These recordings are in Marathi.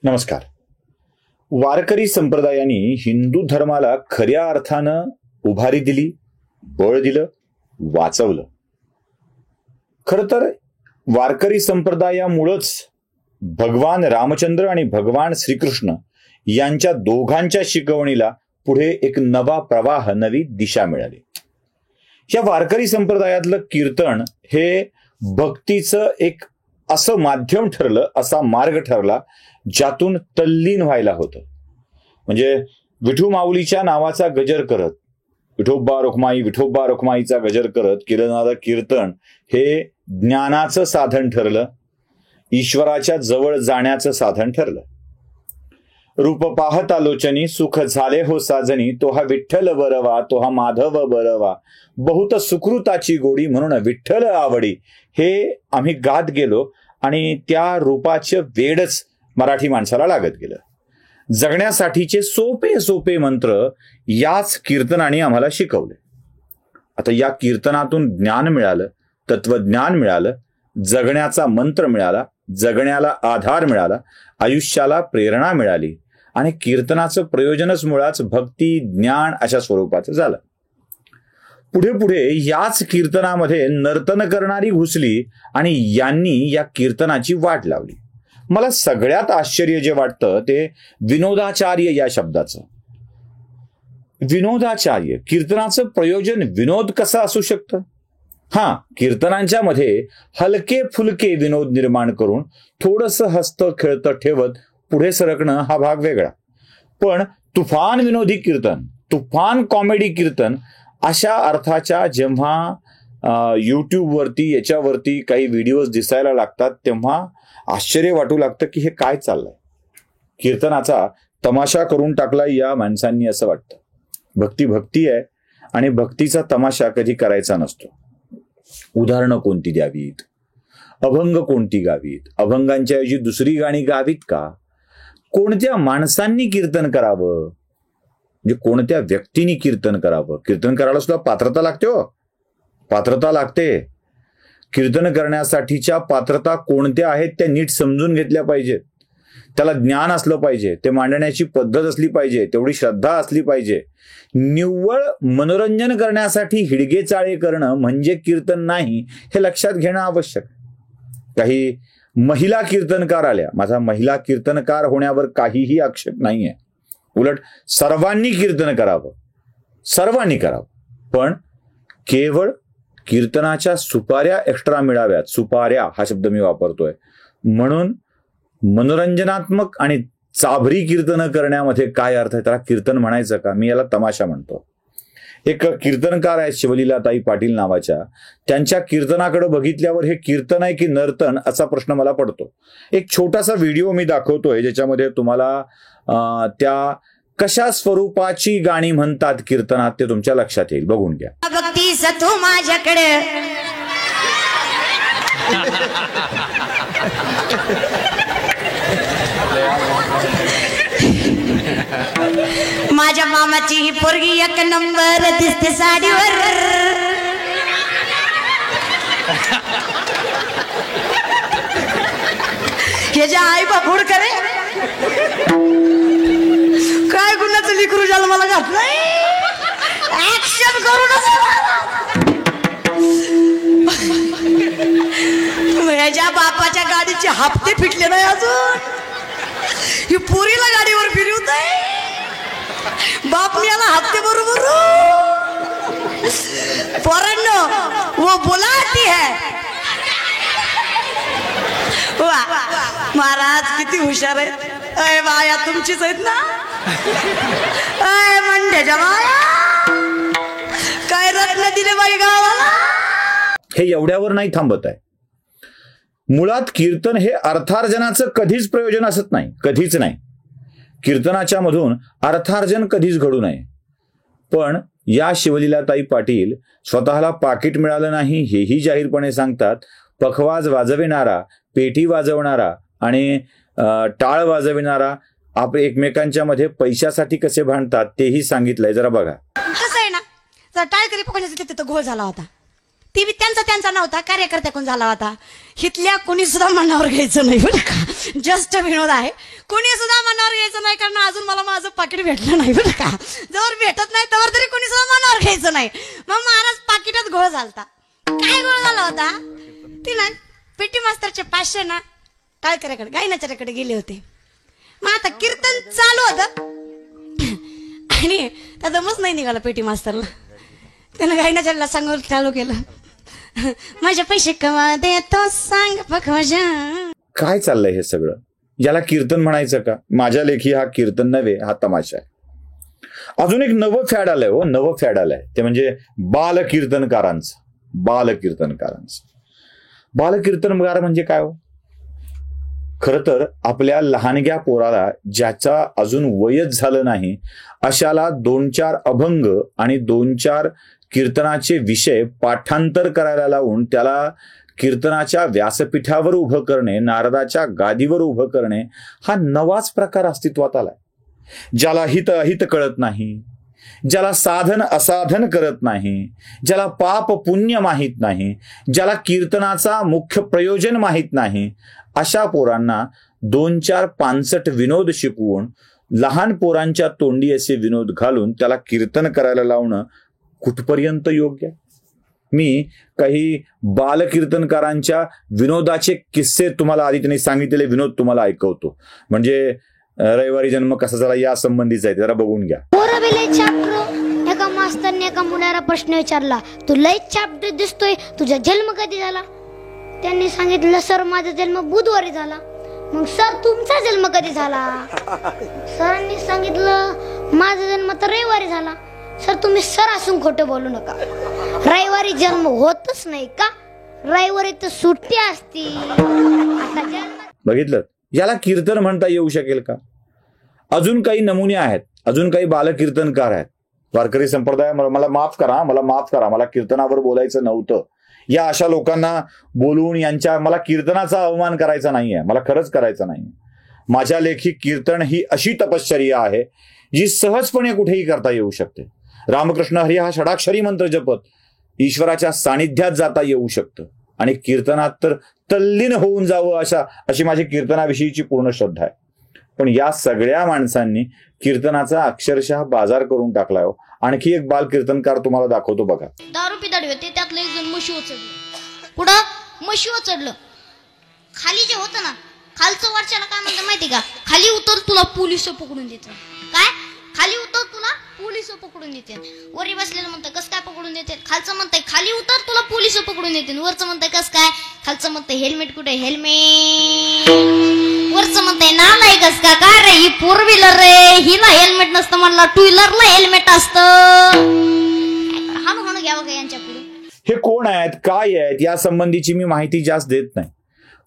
नमस्कार. वारकरी संप्रदायाने हिंदू धर्माला खऱ्या अर्थानं उभारी दिली, बळ दिलं, वाचवलं. खरं तर वारकरी संप्रदायामुळंच भगवान रामचंद्र आणि भगवान श्रीकृष्ण यांच्या दोघांच्या शिकवणीला पुढे एक नवा प्रवाह, नवी दिशा मिळाली. या वारकरी संप्रदायातलं कीर्तन हे भक्तीचं एक असं माध्यम ठरलं, असा मार्ग ठरला ज्यातून तल्लीन व्हायला होतं. म्हणजे विठू माऊलीच्या नावाचा गजर करत, विठोबा रोखमाईचा गजर करत केलेलं कीर्तन हे ज्ञानाचं साधन ठरलं, ईश्वराच्या जवळ जाण्याचं साधन ठरलं. रूप पाहता लोचनी सुख झाले हो साजनी, तो हा विठ्ठल बरवा, तो हा माधव बरवा, बहुत सुकृताची गोडी म्हणून विठ्ठल आवडी, हे आम्ही गात गेलो आणि त्या रूपाचे वेडच मराठी माणसाला लागत गेलं. जगण्यासाठीचे सोपे सोपे मंत्र याच कीर्तनाने आम्हाला शिकवले. आता या कीर्तनातून ज्ञान मिळालं, तत्वज्ञान मिळालं, जगण्याचा मंत्र मिळाला, जगण्याला आधार मिळाला, आयुष्याला प्रेरणा मिळाली आणि कीर्तनाचं प्रयोजनच मुळात भक्ती, ज्ञान अशा स्वरूपाचं झालं. पुढे पुढे याच कीर्तनामध्ये नर्तन करणारी घुसली आणि यांनी या कीर्तनाची वाट लावली. मला सगळ्यात आश्चर्य जे वाटतं ते विनोदाचार्य या शब्दाचं. विनोदाचार्य, कीर्तनाचं प्रयोजन विनोद कसं असू शकतं? हा, कीर्तनांच्या मध्ये हलके फुलके विनोद निर्माण करून थोडंसं हसतं खेळतं ठेवत पुढे सरकणं हा भाग वेगळा. पण तुफान विनोदी कीर्तन, तुफान कॉमेडी कीर्तन अशा अर्थाच्या जेव्हा यूट्यूबवरती याच्यावरती काही व्हिडिओज दिसायला लागतात तेव्हा आश्चर्य वाटू लागतं की हे काय चाललंय. कीर्तनाचा तमाशा करून टाकलाय या माणसांनी असं वाटतं. भक्ती भक्ती आहे आणि भक्तीचा तमाशा कधी करायचा नसतो. उदाहरणं कोणती द्यावीत, अभंग कोणती गावीत, अभंगांच्या ऐवजी दुसरी गाणी गावीत का, कोणत्या माणसांनी कीर्तन करावं, म्हणजे कोणत्या व्यक्तीने कीर्तन करावं. कीर्तन करायला सुद्धा पात्रता लागते हो, पात्रता लागते. कीर्तन करण्यासाठीच्या पात्रता कोणत्या आहेत त्या नीट समजून घेतल्या पाहिजेत. त्याला ज्ञान असलं पाहिजे, ते मांडण्याची पद्धत असली पाहिजे, तेवढी श्रद्धा असली पाहिजे. निव्वळ मनोरंजन करण्यासाठी हिडगे चाळे करणं म्हणजे कीर्तन नाही, हे लक्षात घेणं आवश्यक. काही महिला कीर्तनकार आल्या, माझा महिला कीर्तनकार होण्यावर काहीही आक्षेप नाहीये. उलट सर्वांनी कीर्तन करावं, सर्वांनी करावं, पण केवळ कीर्तनाच्या सुपाऱ्या एक्स्ट्रा मिळाव्यात. सुपाऱ्या हा शब्द मी वापरतोय म्हणून मनोरंजनात्मक आणि चाभरी कीर्तन करण्यामध्ये काय अर्थ आहे? त्याला कीर्तन म्हणायचं का? मी याला तमाशा म्हणतो. एक कीर्तनकार आहेत शिवलीलाताई पाटील नावाच्या, त्यांच्या कीर्तनाकडे बघितल्यावर हे कीर्तन आहे की नर्तन असा प्रश्न मला पडतो. एक छोटासा व्हिडिओ मी दाखवतोय ज्याच्यामध्ये तुम्हाला त्या कशा स्वरूपाची गाणी म्हणतात कीर्तनात ते तुमच्या लक्षात येईल. बघून घ्या. भक्ती सतू माझ्याकडे माझ्या मामाची ही पोरगी एक नंबर दिसते साडीवर. हे जे आई बापूड करे काय गुन्ह्याचं लिकरू झालं मला घातलंय. ऍक्शन करूनच याच्या बापाच्या गाडीचे हप्ते फिटले नाही अजून. ही पुरीला गाडीवर फिरवत आहे. बाप मी याला हप्ते बरोबर पोरांनो वो बुलाती है. महाराज किती हुशार आहे. अय बाया तुमचीच आहेत ना? अय मंड्याच्या बाया काय रत्न दिले बाई गावाला. हे एवढ्यावर नाही थांबत आहे. मुळात कीर्तन हे अर्थार्जनाचं कधीच प्रयोजन असत नाही, कधीच नाही. कीर्तनाच्या मधून अर्थार्जन कधीच घडू नये. पण या शिवलीलाताई पाटील स्वतःला पाकिट मिळालं नाही हेही जाहीरपणे सांगतात. पखवाज वाजविणारा, पेटी वाजवणारा आणि टाळ वाजविणारा आपण एकमेकांच्या मध्ये पैशासाठी कसे भांडतात तेही सांगितलंय. जरा बघा. कसं आहे ना, जर टाळकरी पकडण्याचा तिथं घोळ झाला होता. ती त्यांचा नव्हता, कार्यकर्त्याकडून झाला होता. हितल्या कोणी सुद्धा मनावर घ्यायचं नाही बरं का. जस्ट विनोद आहे. कोणी सुद्धा मनावर घ्यायचं नाही, कारण अजून मला माझं पाकिट भेटलं नाही बरं का. जवळ भेटत नाही तवर तरी कोणी सुद्धा मनावर घ्यायचं नाही. मग महाराज पाकिटात घोळ झालता. काय घोळ झाला होता, तिला पेटी मास्तरचे 500 ना टाळकऱ्याकडे गायनाच्याकडे गेले होते. मग आता कीर्तन चालू होतं आणि त्या दमच नाही निघाला पेटी मास्तरला. त्यानं गायनाच्याला सांगून चालू केलं, माझे पैसे कमा देतो सांग भगवाजा. काय चाललंय हे सगळं? याला कीर्तन म्हणायचं का? माझ्या लेखी हा कीर्तन नव्हे, हा तमाशा आहे. अजून एक नवं फॅड आलंय हो, नवं फॅड आलंय ते म्हणजे बालकीर्तनकारांचं. बालकीर्तनकार म्हणजे काय हो? खरं तर आपल्या लहानग्या पोराला ज्याचा अजून वयच झालं नाही अशाला 2-4 अभंग आणि 2-4 कीर्तनाचे विषय पाठांतर करायला लावून त्याला कीर्तनाच्या व्यासपीठावर उभं करणे, नारदाच्या गादीवर उभं करणे हा नवाच प्रकार अस्तित्वात आलाय. ज्याला हित अहित कळत नाही, ज्याला साधन असाधन करत नाही, ज्याला पाप पुण्य माहीत नाही, ज्याला कीर्तनाचा मुख्य प्रयोजन माहीत नाही, अशा पोरांना 2-4 पानसट विनोद शिकवून लहान पोरांच्या तोंडी असे विनोद घालून त्याला कीर्तन करायला लावणं कुठपर्यंत योग्य आहे? मी काही बालकीर्तनकारांच्या विनोदाचे किस्से तुम्हाला आधी त्यांनी सांगितलेले विनोद तुम्हाला ऐकवतो. म्हणजे रविवारी जन्म कसा झाला या संबंधीचा आहे, जरा बघून घ्या. एका मास्तरने एका मुलाला प्रश्न विचारला, तू लय चॅप्टर दिसतोय, तुझा जन्म कधी झाला? त्यांनी सांगितलं, सर माझा जन्म बुधवारी झाला. मग सर तुमचा जन्म कधी झाला? सरांनी सांगितलं, माझा जन्म तर रविवारी झाला. सर तुम्ही सर असून खोटं बोलू नका, रविवारी जन्म होतच नाही का? रविवारी तर सुट्टी असती. बघितलं, याला कीर्तन म्हणता येऊ शकेल का? अजून काही नमुने आहेत, अजून काही बालकीर्तनकार आहेत. वारकरी संप्रदाय मला माफ करा, मला कीर्तनावर बोलायचं नव्हतं. या अशा लोकांना बोलून मला कीर्तनाचा अवमान करायचा नाहीये, मला खरंच करायचं नाहीये. माझ्या लेखी कीर्तन ही अशी तपश्चर्या आहे जी सहजपणे कुठेही करता येऊ शकते. रामकृष्ण हरी हा षडाक्षरी मंत्र जपत ईश्वराच्या सानिध्यात जाता येऊ शकतं आणि कीर्तनात तर तल्लीन होऊन जावं अशी माझी कीर्तनाविषयीची पूर्ण श्रद्धा आहे. पण या सगळ्या माणसांनी कीर्तनाचा अक्षरशः बाजार करून टाकलाय हो. आणखी एक बाल कीर्तनकार तुम्हाला दाखवतो बघा. दारू पिताडी होते, त्यातलं एक जण म्हशीवर चढलं. पुढं म्हशीवर चढलं, खाली जे होतं ना खालचं वरच्याला काय म्हणतं माहिती का? खाली उतर तुला पोलिस पकडून देतात. काय? खाली उतर तुला पोलिस पकडून देतात. वरी बसलेलं म्हणतं कस काय पकडून देतात? खालचं म्हणतंय खाली उतर तुला पोलिस पकडून देतात. वरचं म्हणतंय कस काय? खालचं म्हणतंय हेल्मेट कुठे? हेल्मेट. वरचं म्हणतंय नालाय कस का? काय रे ही 4 व्हीलर रे, हिला हेल्मेट नसतं म्हणला, 2 व्हीलरला हेल्मेट असतं. हाणू घ्यावं का यांच्या पुढे? हे कोण आहेत, काय आहेत या संबंधीची मी माहिती जास्त देत नाही.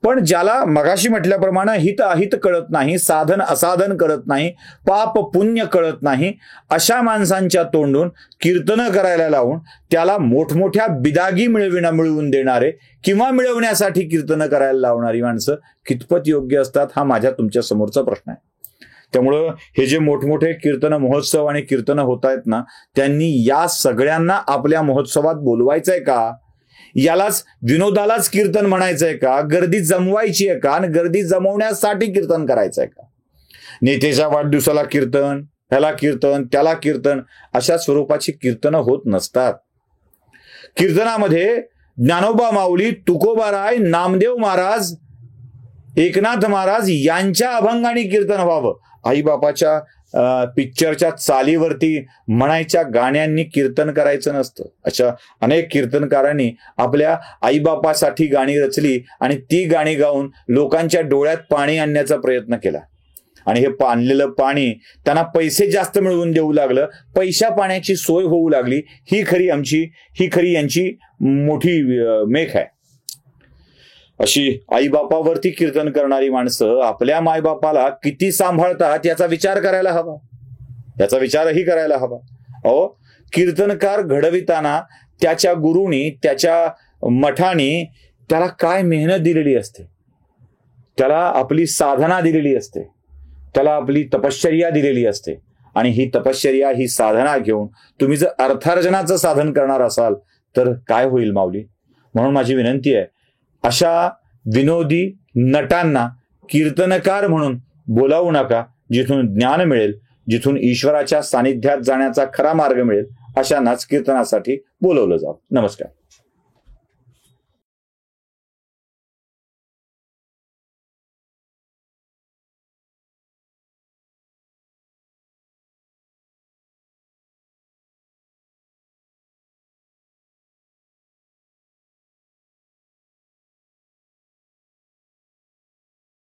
पण ज्याला मगाशी म्हटल्याप्रमाणे हित अहित कळत नाही, साधन असाधन करत नाही, पाप पुण्य कळत नाही, अशा माणसांच्या तोंडून कीर्तन करायला लावून त्याला मोठमोठ्या बिदागी मिळवून देणारे किंवा मिळवण्यासाठी कीर्तन करायला लावणारी माणसं कितपत योग्य असतात हा माझ्या तुमच्या समोरचा प्रश्न आहे. त्यामुळं हे जे मोठमोठे कीर्तन महोत्सव आणि कीर्तन होत आहेत ना, त्यांनी या सगळ्यांना आपल्या महोत्सवात बोलवायचंय का? यालाच विनोदालाच कीर्तन म्हणायचंय का? गर्दी जमवायची आहे का? आणि गर्दी जमवण्यासाठी कीर्तन करायचंय का? नेत्याच्या वाढदिवसाला कीर्तन, ह्याला कीर्तन, त्याला कीर्तन, अशा स्वरूपाची कीर्तनं होत नसतात. कीर्तनामध्ये ज्ञानोबा माऊली, तुकोबाराय, नामदेव महाराज, एकनाथ महाराज यांच्या अभंगाने कीर्तन व्हावं. आईबापाच्या पिक्चरच्या चालीवरती म्हणायच्या गाण्यांनी कीर्तन करायचं नसतं. अशा अनेक कीर्तनकारांनी आपल्या आईबापासाठी गाणी रचली आणि ती गाणी गाऊन लोकांच्या डोळ्यात पाणी आणण्याचा प्रयत्न केला. आणि हे आणलेलं पाणी त्यांना पैसे जास्त मिळवून देऊ लागलं, पैशा पाण्याची सोय होऊ लागली. ही खरी यांची मोठी मेख आहे. अशी आईबापावरती कीर्तन करणारी माणसं आपल्या मायबापाला किती सांभाळतात याचा विचार करायला हवा, याचा विचारही करायला हवा. अहो, कीर्तनकार घडविताना त्याच्या गुरुनी, त्याच्या मठानी त्याला काय मेहनत दिलेली असते, त्याला आपली साधना दिलेली असते, त्याला आपली तपश्चर्या दिलेली असते. आणि ही तपश्चर्या, ही साधना घेऊन तुम्ही जर अर्थार्जनाचं साधन करणार असाल तर काय होईल माऊली? म्हणून माझी विनंती आहे, अशा विनोदी नटांना कीर्तनकार म्हणून बोलावू नका. जिथून ज्ञान मिळेल, जिथून ईश्वराच्या सानिध्यात जाण्याचा खरा मार्ग मिळेल, अशांनाच कीर्तनासाठी बोलवलं जावं. नमस्कार.